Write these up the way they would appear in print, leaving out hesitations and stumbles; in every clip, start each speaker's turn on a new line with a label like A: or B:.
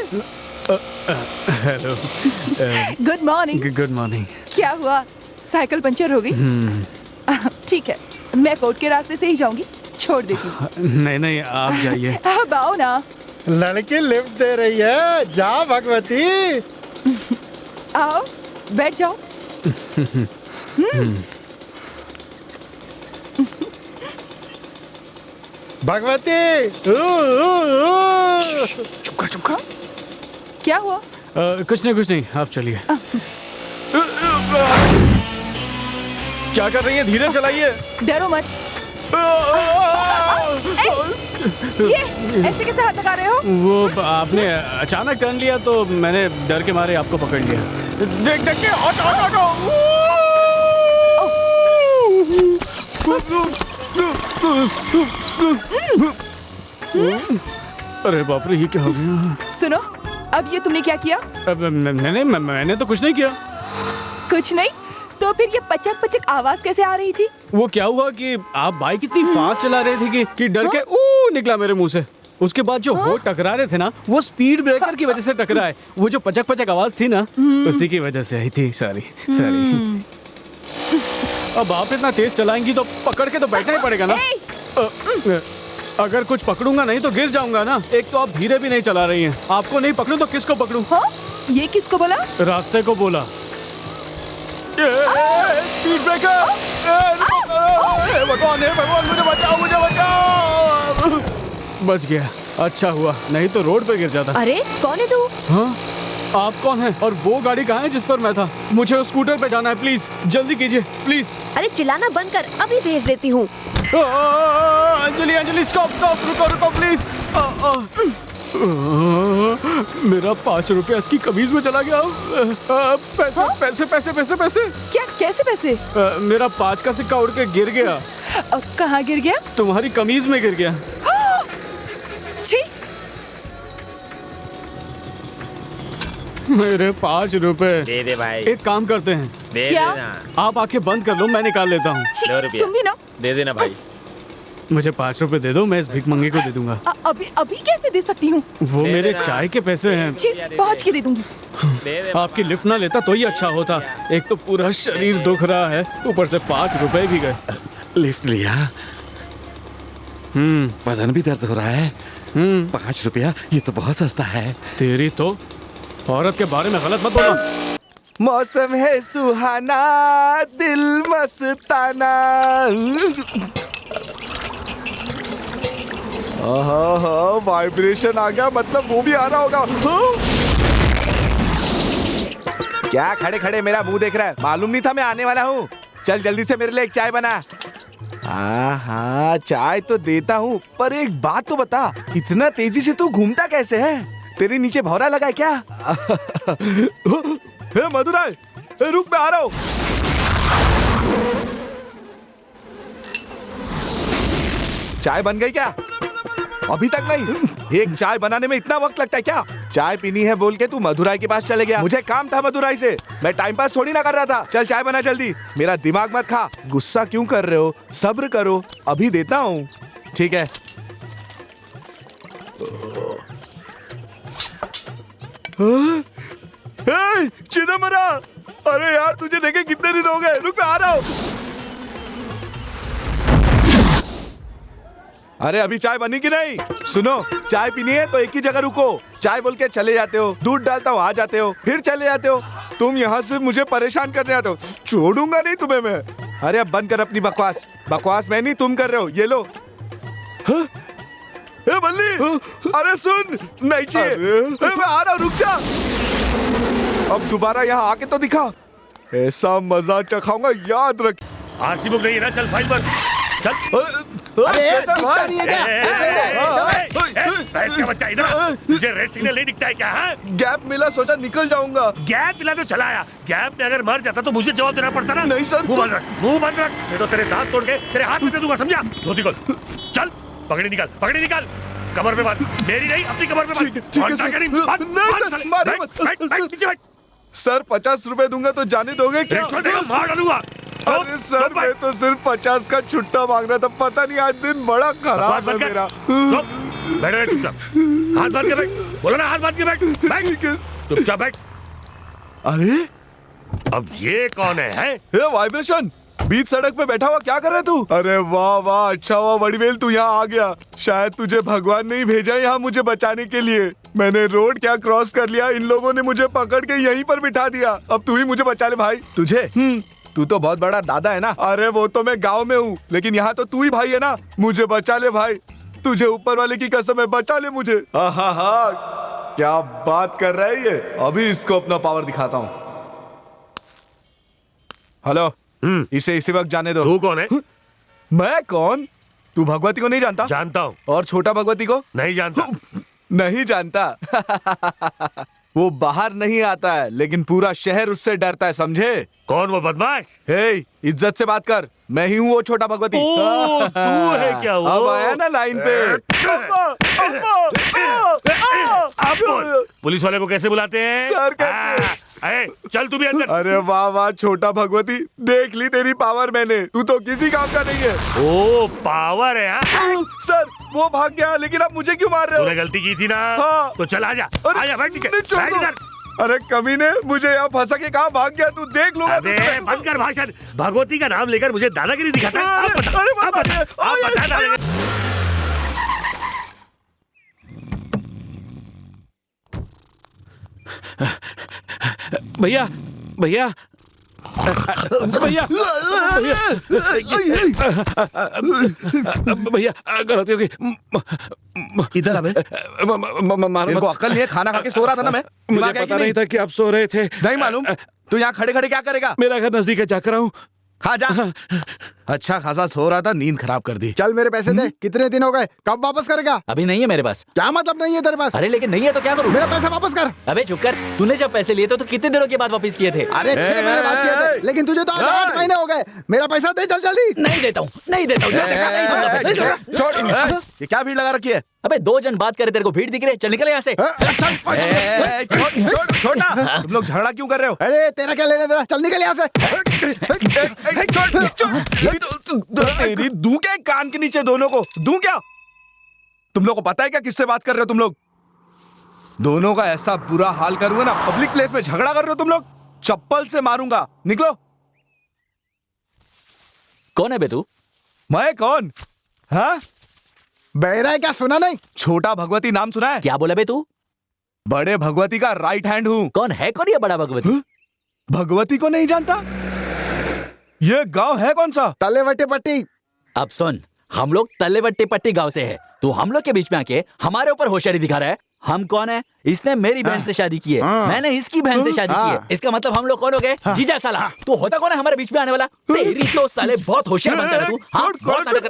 A: Hello.
B: Good morning.
A: Good morning.
B: क्या हुआ, cycle puncture हो गई? ठीक है, मैं कोर्ट के रास्ते से ही जाऊंगी, छोड़ देती हूँ।
A: नहीं नहीं, आप जाइए।
B: अब आओ ना।
C: लड़की लिफ्ट दे रही है, जा भगवती।
B: आओ, बैठ जाओ।
C: भगवती।
A: चुप कर।
B: क्या हुआ?
A: कुछ नहीं, आप चलिए। क्या कर रही है? धीरे चलाइए।
B: डरो मत। ये ऐसे कैसे हाथ लगा रहे हो?
A: वो आपने अचानक टर्न लिया तो मैंने डर के मारे आपको पकड़ लिया। देख के हटो। अरे बाप रे, ये क्या हो गया?
B: सुनो, अब ये तुमने क्या किया?
A: मैंने तो कुछ नहीं किया।
B: कुछ नहीं? तो फिर ये पचक पचक आवाज कैसे आ रही थी?
A: वो क्या हुआ कि आप बाइक इतनी फास्ट चला रहे थे कि डर के निकला मेरे मुंह से। उसके बाद जो होठ टकरा रहे थे ना, वो स्पीड ब्रेकर की वजह से टकराए। वो जो पचक पचक आवाज थी ना, उसी की वजह से आई थी। सॉरी। अब आप इतना तेज चलाएंगी तो पकड़ के तो बैठना ही पड़ेगा ना। अगर कुछ पकड़ूंगा नहीं तो गिर जाऊंगा ना। एक तो आप धीरे भी नहीं चला रही हैं। आपको नहीं पकड़ूं तो किसको पकड़ूं?
B: ये किसको बोला?
A: रास्ते को बोला। Speed breaker! भगवान मुझे बचाओ। बच गया, अच्छा हुआ, नहीं तो रोड पे गिर जाता।
D: अरे कौन है तू?
A: हाँ, आप कौन हैं? और वो गाड़ी कहाँ है जिस पर मैं था? मुझे उस स्कूटर पे जाना है, प्लीज जल्दी कीजिए प्लीज।
D: अरे चिल्लाना बंद कर, अभी भेज देती हूँ।
A: अंजलि स्टॉप रुको प्लीज। मेरा 5 रुपया इसकी कमीज में चला गया। पैसे।
B: क्या? कैसे पैसे?
A: मेरा 5 का सिक्का उड़ के गिर गया।
B: कहाँ गिर गया?
A: तुम्हारी कमीज में गिर गया।
B: छी!
A: मेरे 5 रुपए
E: दे दे भाई।
A: एक काम करते हैं,
E: दे
B: क्या?
E: देना।
A: आप आंखें बंद कर लो, मैं निकाल लेता हूँ।
B: छी,
E: 2 रुपया।
B: तुम भी ना।
E: दे देना भाई।
A: मुझे 5 रुपए दे दो, मैं इस भिखमंगे को दे दूंगा।
B: अभी कैसे दे सकती हूँ?
A: वो
E: दे
A: मेरे
E: देना।
A: चाय के पैसे हैं।
B: छी, पहुँच के दे दूंगी।
E: दे दे
A: आपकी लिफ्ट ना लेता तो ही अच्छा होता। एक तो पूरा शरीर दुख रहा है, ऊपर से 5 रुपए भी गए।
F: लिफ्ट लिया, बदन भी दर्द हो रहा है। 5 रुपया, ये तो बहुत सस्ता है।
A: तेरी तो औरत के बारे में गलत मत बोलना।
C: मौसम है सुहाना, दिल मस्ताना। वाइब्रेशन आ गया, मतलब वो भी आ रहा होगा। क्या खड़े खड़े मेरा मुंह देख रहा है? मालूम नहीं था मैं आने वाला हूँ। चल जल्दी से मेरे लिए एक चाय बना। हाँ, चाय तो देता हूँ, पर एक बात तो बता, इतना तेजी से तू घूमता कैसे है? तेरे नीचे भौरा लगा है क्या? हे मधुराय, रुक, मैं आ रहा हूँ। चाय बन गई क्या? अभी तक नहीं? एक चाय बनाने में इतना वक्त लगता है क्या? चाय पीनी है बोल के तू मधुराई के पास चले गया। मुझे काम था मधुराई से, मैं टाइम पास थोड़ी ना कर रहा था। चल चाय बना जल्दी, मेरा दिमाग मत खा। गुस्सा क्यों कर रहे हो? सब्र करो, अभी देता हूँ। ठीक है। चिदम्बरा, अरे यार तुझे देखे कितने दिन हो गए। रुक, मैं आ रहा हूँ। अरे अभी चाय बनी कि नहीं? सुनो, चाय पीनी है तो एक ही जगह रुको। चाय बोल के चले जाते हो, दूध डालता हूँ आ जाते हो, फिर चले जाते हो। तुम यहाँ से मुझे परेशान करने आते हो, छोड़ूंगा नहीं तुम्हें मैं। अरे अब बंद कर अपनी बकवास। बकवास मैं नहीं, तुम कर रहे हो। ये लो। ए बल्ली, अरे सुन, नहीं चाहिए। मैं आ रहा हूँ, रुक जा। अब दोबारा यहाँ आके तो दिखा, ऐसा मजा चखाऊंगा, याद रख।
G: आरसी बुक नहीं है ना? चल फाइल पर चल।
C: अरे दिखता नहीं है क्या?
G: भैंस का बच्चा, इधर तुझे रेड सिग्नल नहीं दिखता है क्या?
C: गैप मिला, सोचा निकल जाऊंगा।
G: गैप मिला तो चलाया। गैप में अगर मर जाता तो मुझे जवाब देना पड़ता ना।
C: नहीं सर।
G: मुंह बंद रख। नहीं तो तेरे दांत तोड़ के तेरे हाथ में दे दूंगा, समझा? धोती खोल, चल। पगड़ी निकाल, कमर पे बांध। मेरी नहीं, अपनी कमर पे बांध।
C: ठीक है सर। सर 50 रुपए दूंगा तो जाने दोगे क्या?
G: मार डालूंगा।
C: अरे सर, मैं तो सिर्फ 50 का छुट्टा मांग रहा था। पता नहीं आज दिन बड़ा खराब है मेरा।
G: बैठ रहे चुपचाप, हाथ बांध के बैठ, बोला ना हाथ बांध के बैठ, बैठ चुपचाप बैठ।
C: अरे
G: अब ये कौन है?
C: ये वाइब्रेशन बीच सड़क पे बैठा हुआ क्या कर रहा है तू? अरे वाह वाह, अच्छा हुआ वड़ीवेल तू यहाँ आ गया। शायद तुझे भगवान ने ही भेजा यहाँ मुझे बचाने के लिए। मैंने रोड क्या क्रॉस कर लिया, इन लोगों ने मुझे पकड़ के यहीं पर बिठा दिया। अब तू ही मुझे बचा ले भाई। तुझे तू तो बहुत बड़ा दादा है ना। अरे वो तो मैं गाँव में हूँ, लेकिन यहाँ तो तू ही भाई है ना। मुझे बचा ले भाई, तुझे ऊपर वाले की कसम है, बचा ले मुझे। हाँ, क्या बात कर रहा है ये। अभी इसको अपना पावर दिखाता हूँ। हेलो, इसे इसी वक्त जाने दो।
G: तू कौन है?
C: मैं कौन? तू भगवती को नहीं जानता?
G: जानता हूँ।
C: और छोटा भगवती को?
G: नहीं जानता।
C: नहीं जानता। वो बाहर नहीं आता है, लेकिन पूरा शहर उससे डरता है, समझे?
G: कौन वो बदमाश?
C: हे, इज्जत से बात कर। मैं ही हूँ वो छोटा भगवती।
G: ओ, तू है क्या वो?
C: अब आया ना लाइन पे।
G: अब बोल, पुलिस वाले को कैसे बुलाते हैं?
C: सर कहते हैं।
G: चल तू भी अंदर।
C: अरे वाह वाह छोटा भगवती, देख ली तेरी पावर मैंने। तू तो किसी काम का नहीं है।
G: ओ पावर है हाँ?
C: सर वो भाग गया, लेकिन आप मुझे क्यों मार रहे हो?
G: तूने गलती की थी ना।
C: हाँ।
G: तो चल आजा,
C: अरे,
G: आजा बैठ नीचे,
C: नहीं, छोड़
G: बैठ
C: दो।
G: इधर।
C: अरे कमीने, मुझे यहाँ फंसा के कहाँ भाग गया? तू देख लूंगा
G: अबे बंद कर भाषण। भगवती का नाम लेकर मुझे दादागिरी दिखाता है। अब बता,
C: अरे,
G: अब बता, अब बता दादागिरी।
F: भैया भैया भैया भैया गलती हो गई।
C: इधर अबे, मेरे को अक्ल नहीं है, खाना खा के सो रहा था ना मैं।
F: मुझे पता नहीं था कि आप सो रहे थे।
C: नहीं मालूम। तू यहाँ खड़े खड़े क्या करेगा?
F: मेरा घर नजदीक है, जाकर आऊं।
C: हाँ जा। अच्छा खासा सो रहा था, नींद खराब कर दी।
E: चल मेरे पैसे दे। कितने दिन हो गए, कब वापस करेगा?
H: अभी नहीं है मेरे पास।
E: क्या मतलब नहीं है तेरे पास?
H: अरे लेकिन नहीं है तो क्या करूं?
E: मेरा पैसा वापस कर।
H: अबे चुप कर। तूने जब पैसे लिए थे तो कितने दिनों के बाद वापस किए थे?
E: अरे 6 महीने बाद किए थे, लेकिन तुझे तो आज 8 महीने हो गए। मेरा पैसा दे जल्दी जल्दी।
H: नहीं देता हूँ, नहीं देता हूँ। नहीं दूंगा पैसे।
C: छोड़, ये क्या भीड़ लगा रखी है?
H: अबे 2 जन बात करे, तेरे को भीड़ दिख रही है? चल निकल यहाँ से।
C: छोटा, तुम लोग झगड़ा क्यों कर रहे हो?
E: अरे तेरा क्या लेने देना, चल निकल यहाँ से।
C: तेरी दूं क्या कान के नीचे दोनों को? दूं क्या? तुम लोग को पता है क्या किससे बात कर रहे हो तुम लोग? दोनों का ऐसा बुरा हाल करूंगा ना, पब्लिक प्लेस में झगड़ा कर रहे हो तुम लोग, चप्पल से मारूंगा। निकलो।
H: कौन है बे तू?
C: मैं कौन? हाँ,
E: बहरा है क्या, सुना नहीं?
C: छोटा भगवती नाम सुना है?
H: क्या बोला बे तू?
C: बड़े भगवती का राइट हैंड हूँ।
H: कौन है, कौन ये बड़ा भगवती?
C: भगवती को नहीं जानता? ये गांव है कौन सा?
E: तलेवटे पट्टी।
H: अब सुन, हम लोग तलेवट्टी पट्टी गांव से है। तू हम लोग के बीच में आके हमारे ऊपर होशियारी दिखा रहा है। हम कौन है? इसने मेरी बहन से शादी की है, मैंने इसकी बहन से शादी की है। इसका मतलब हम लोग कौन हो गए? जीजा साला। तू होता कौन है हमारे बीच में आने वाला? तेरी तो साले बहुत होशियार बनता है तू। हाँ, बहुत नाटक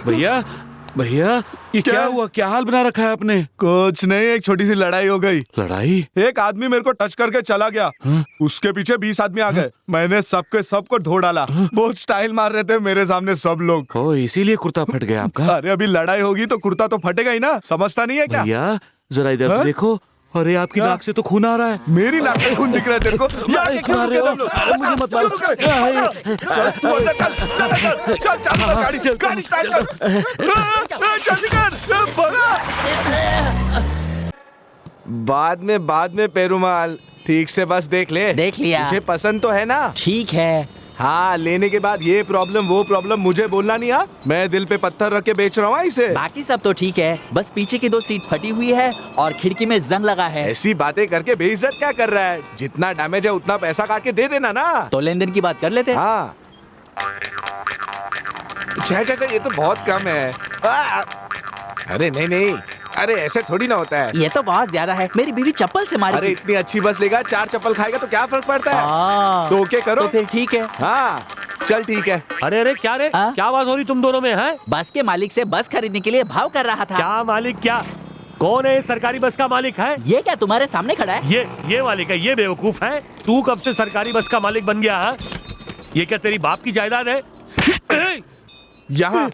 F: भैया भैया ये क्या हुआ? क्या हाल बना रखा है आपने?
C: कुछ नहीं, एक छोटी सी लड़ाई हो गई।
F: लड़ाई?
C: एक आदमी मेरे को टच करके चला गया। उसके पीछे 20 आदमी आ गए। मैंने सबको धो डाला। बहुत स्टाइल मार रहे थे मेरे सामने सब लोग।
F: ओ, इसीलिए कुर्ता फट गया आपका?
C: अरे अभी लड़ाई होगी तो कुर्ता तो फटेगा ही ना, समझता नहीं है क्या?
F: भैया जरा इधर तो देखो। अरे आपकी नाक से तो खून आ रहा है।
C: मेरी नाक में खून दिख रहा है तेरे को? यार,
F: क्यों मार रहे हो? अरे मुझे मत मारो।
C: चल तू अंदर चल, चल गाड़ी स्टार्ट कर। जल्दी कर, बाद में पेरुमाल, ठीक से बस देख ले।
H: देख लिया।
C: मुझे पसंद तो है ना?
H: ठीक है।
C: हाँ, लेने के बाद ये प्रॉब्लम वो प्रॉब्लम मुझे बोलना नहीं। हाँ, मैं दिल पे पत्थर रख के बेच रहा हूँ इसे।
H: बाकी सब तो ठीक है, बस पीछे की 2 सीट फटी हुई है और खिड़की में जंग लगा है।
C: ऐसी बातें करके बेइज्जत क्या कर रहा है? जितना डैमेज है उतना पैसा काट के दे देना ना।
H: तो लेन देन की बात कर लेते हैं।
C: हाँ, ये तो बहुत कम है। अरे नहीं, अरे ऐसे थोड़ी ना होता है।
H: ये तो बहुत ज्यादा है। मेरी बीवी चप्पल से मारी।
C: अरे इतनी अच्छी बस लेगा, 4 चप्पल खाएगा तो क्या फर्क पड़ता है? तो ओके करो।
H: तो फिर ठीक है।
C: हाँ चल ठीक है।
G: अरे क्या रे, क्या बात हो रही तुम दोनों में है?
H: बस के मालिक से बस खरीदने के लिए भाव कर रहा था।
G: क्या मालिक? क्या कौन है? सरकारी बस का मालिक है?
H: ये क्या तुम्हारे सामने खड़ा है?
G: ये मालिक है? ये बेवकूफ है। तू कब से सरकारी बस का मालिक बन गया है? ये क्या तेरी बाप की जायदाद है?
C: यहाँ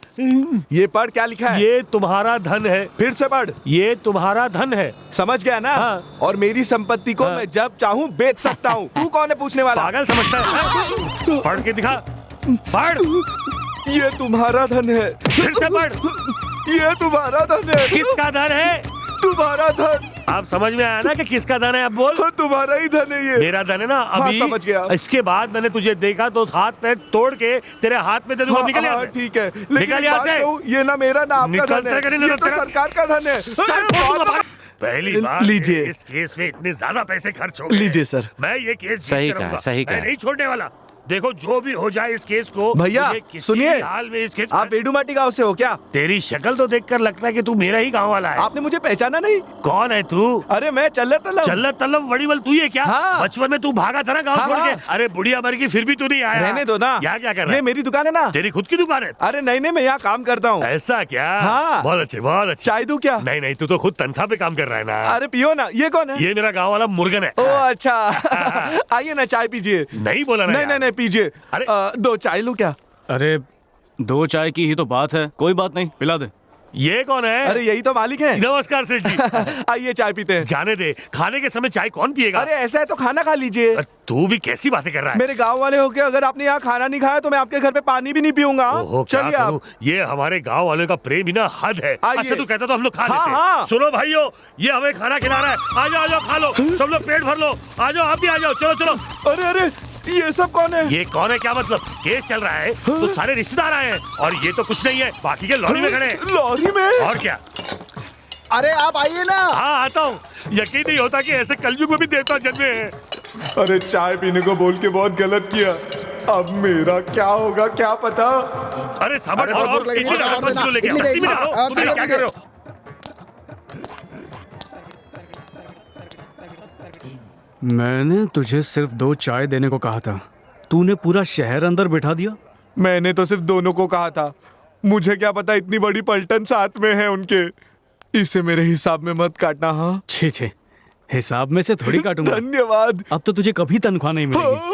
C: ये पढ़ क्या लिखा है?
G: ये तुम्हारा धन है।
C: फिर से पढ़।
G: ये तुम्हारा धन है।
C: समझ गया ना?
G: हाँ।
C: और मेरी संपत्ति को
G: हाँ।
C: मैं जब चाहूँ बेच सकता हूँ। तू कौन है पूछने वाला?
G: पागल समझता है? पढ़ के दिखा। पढ़।
C: ये तुम्हारा धन है।
G: फिर से पढ़।
C: ये तुम्हारा धन है।
G: किसका धन है?
C: तुम्हारा धन।
G: आप समझ में आया ना कि किसका धन है? अब बोल।
C: हाँ, तुम्हारा ही धन है ये।
G: मेरा धन है ना। अभी
C: हाँ, समझ गया।
G: इसके बाद मैंने तुझे देखा तो हाथ पैर तोड़ के तेरे हाथ में दे दूंगा।
C: हाँ,
G: निकल यहाँ
C: हाँ,
G: से।
C: ठीक है, लेकिन
G: निकल
C: एक
G: यहाँ
C: बात
G: से।
C: कहूँ, ये ना मेरा ना आपका
G: निकलता
C: धन है।
G: कि नहीं
C: ये तो
G: तेरा?
C: सरकार का धन है।
G: पहली बार
A: लीजिए।
G: इस केस में इतने ज्यादा पैसे खर्च हो गए।
A: लीजिए सर।
G: मैं ये केस जीत
F: सही
G: कर
F: कहा,
G: रहूंगा।
F: सही
G: मैं
F: कहा।
G: नहीं छोड़ने वाला। देखो जो भी हो जाए इस केस को।
C: भैया,
G: मुझे किसी
C: सुनिए।
G: भी हाल में इस केस।
C: आप वेडुमाटी गांव से हो क्या?
G: तेरी शक्ल तो देखकर लगता है कि तू मेरा ही गांव वाला है।
C: आपने मुझे पहचाना नहीं?
G: कौन है तू?
C: अरे मैं चल्ले तलब।
G: चल्ला तल्लम वड़ीवल तू ही है क्या?
C: हाँ।
G: बचपन में तू भागा था ना गांव
C: हाँ,
G: छोड़ के।
C: हाँ।
G: अरे बुढ़िया मर गई फिर भी तू नहीं आया।
C: रहने दो ना।
G: यहाँ क्या कर रहा
C: ये
G: है?
C: मेरी दुकान है ना।
G: तेरी खुद की दुकान है?
C: अरे नहीं नहीं, मैं यहाँ काम करता हूँ।
G: ऐसा क्या?
C: हाँ।
G: बहुत अच्छे, बहुत अच्छे।
C: चाय दूं क्या?
G: नहीं नहीं, तू तो खुद तनख्वाह पे काम कर रहा है ना।
C: अरे पियो ना। ये कौन है?
G: ये मेरा गांव वाला मुर्गन है।
C: ओ अच्छा। आइए ना, चाय पीजिए।
G: नहीं बोला ना
C: नहीं
G: यार।
C: नहीं नहीं, पीजिए।
G: अरे।
C: 2 चाय लूं क्या?
A: अरे 2 चाय की ही तो बात है, कोई बात नहीं, पिला दे।
G: ये कौन है?
C: अरे यही तो मालिक है।
G: नमस्कार सेठ जी।
C: आइए चाय पीते हैं।
G: जाने दे, खाने के समय चाय कौन पिएगा?
C: अरे ऐसा है तो खाना खा लीजिए।
G: अरे तू भी कैसी बातें कर रहा है?
C: मेरे गांव वाले होके अगर आपने यहाँ खाना नहीं खाया तो मैं आपके घर पे पानी भी नहीं पीऊंगा।
G: ओहो, क्या
C: चलिए
G: करूं?
C: आप।
G: ये हमारे गांव वालों का प्रेम ही ना हद है।
C: आइए।
G: अच्छा तू कहता तो हम लोग खा
C: हाँ,
G: लेते।
C: हाँ।
G: सुनो भाइयों, ये हमें खाना खिला रहा है। आ जाओ आ जाओ, खा लो। सब लोग पेट भर लो। आ जाओ, आप भी आ जाओ। चलो चलो।
C: अरे अरे, ये सब कौन है?
G: ये कौन है क्या मतलब? केस चल रहा है तो सारे रिश्तेदार आए हैं और ये तो कुछ नहीं है, बाकी के लॉरी में खड़े हैं।
C: लॉरी में?
G: और क्या?
E: अरे आप आइए ना।
G: हाँ आता हूँ। यकीन नहीं होता कि ऐसे कलयुग में भी देवता जन्मे हैं।
C: अरे चाय पीने को बोल के बहुत गलत किया। अब मेरा क्या होगा क्या पता।
G: अरे सामान
E: अरे
G: और
E: बहुत भूख लगी,
G: इडली डालो,
E: और
G: 5 किलो लेके आओ।
E: इडली
G: इडली में
E: दे,
G: डालो।
E: आप
G: तुम यहाँ क्या
E: सब
G: कर रहे हो?
A: मैंने तुझे सिर्फ 2 चाय देने को कहा था, तूने पूरा शहर अंदर बिठा दिया।
C: मैंने तो सिर्फ दोनों को कहा था। मुझे क्या पता इतनी बड़ी पलटन साथ में है उनके। इसे मेरे हिसाब में मत काटना। हाँ,
A: छे छे, हिसाब में से थोड़ी काटूंगा।
C: धन्यवाद।
A: अब तो तुझे कभी तनख्वाह नहीं मिलेगी।